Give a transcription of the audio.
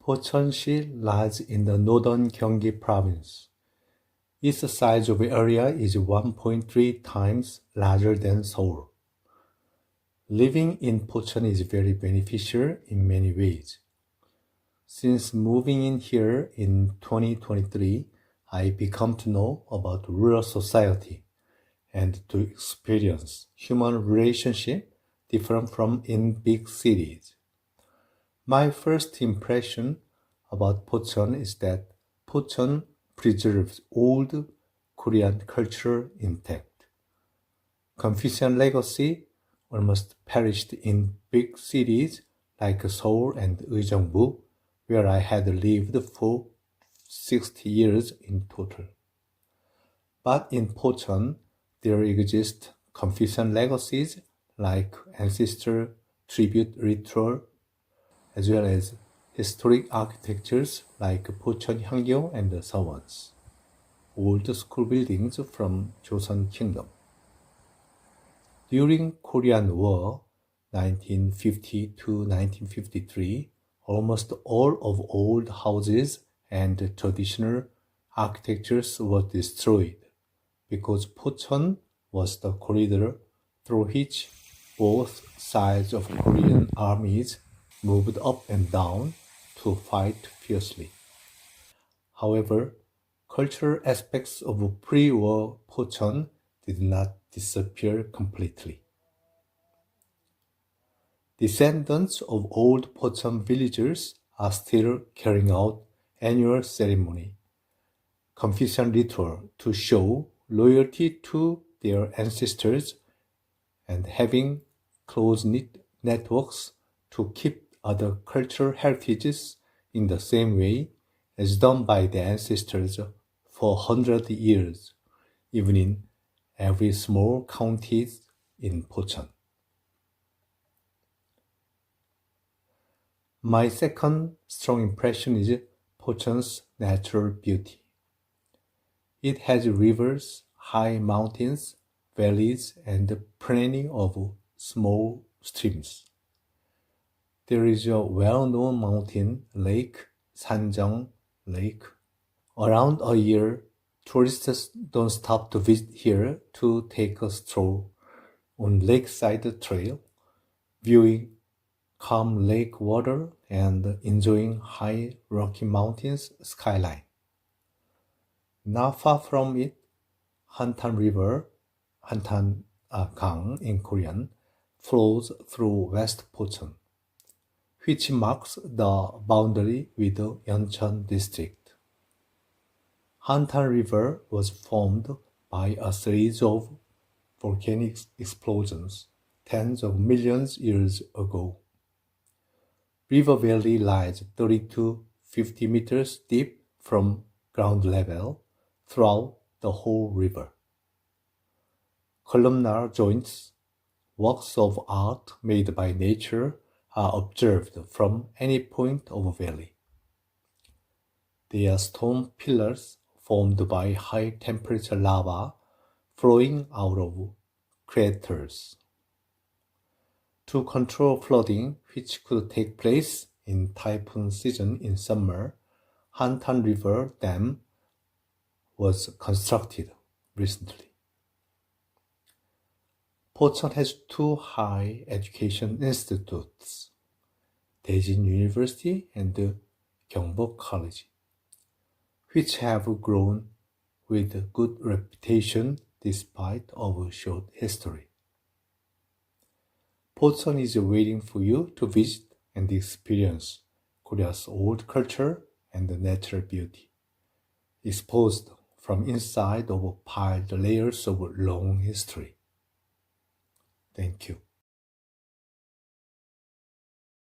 Pocheon-si lies in the northern Gyeonggi province. Its size of area is 1.3 times larger than Seoul. Living in Pocheon is very beneficial in many ways. Since moving in here in 2023, I become to know about rural society and to experience human relationship different from in big cities. My first impression about Pocheon is that Pocheon preserves old Korean culture intact. Confucian legacy almost perished in big cities like Seoul and 의정부, where I had lived for 60 years in total. But in Pocheon, there exist Confucian legacies like ancestor tribute ritual, as well as historic architectures like Pocheon and Sawons, old school buildings from Joseon Kingdom. During Korean War, 1950 to 1953, almost all of old houses and traditional architectures were destroyed because Pocheon was the corridor through which both sides of Korean armies moved up and down to fight fiercely. However, cultural aspects of pre-war Pocheon did not disappear completely. Descendants of old Pocheon villagers are still carrying out annual ceremony, Confucian ritual to show loyalty to their ancestors and having close-knit networks to keep other cultural heritages in the same way as done by the ancestors for 100 years, even in every small counties in Pocheon. My second strong impression is Pocheon's natural beauty. It has rivers, high mountains, valleys, and plenty of small streams. There is a well-known mountain lake, Sanjeong Lake. Around a year, tourists don't stop to visit here to take a stroll on lakeside trail, viewing calm lake water and enjoying high Rocky Mountains skyline. Not far from it, Hunan River, Hantan Gang in Korean, flows through West Pocheon, which marks the boundary with the Yeoncheon district. Hunan River was formed by a series of volcanic explosions tens of millions years ago. River valley lies 30 to 50 meters deep from ground level throughout the whole river. Columnar joints, works of art made by nature, are observed from any point of a valley. They are stone pillars formed by high temperature lava flowing out of craters. To control flooding, which could take place in typhoon season in summer, Hunan River Dam was constructed recently. Pocheon has two high education institutes, Daejin University and Gyeongbok College, which have grown with good reputation despite of a short history. Pocheon is waiting for you to visit and experience Korea's old culture and natural beauty, exposed from inside of piled layers of long history. Thank you.